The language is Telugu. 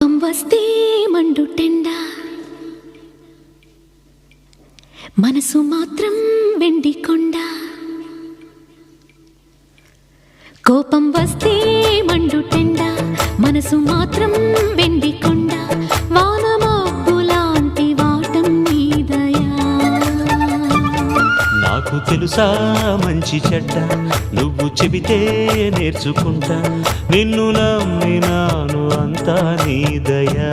వస్తే మండుటెండ మనసు మాత్రం వెండి కొండ కోపం వస్తే మండుటెండ మనసు మాత్రం వెండి కొండ వానమబ్బులాంటి వాటం నీదయా నాకు తెలుసా మంచి చెడ్డ నువ్వు చెబితే నేర్చుకుంటా నిన్ను నమ్మినాను అంతా నీ దయా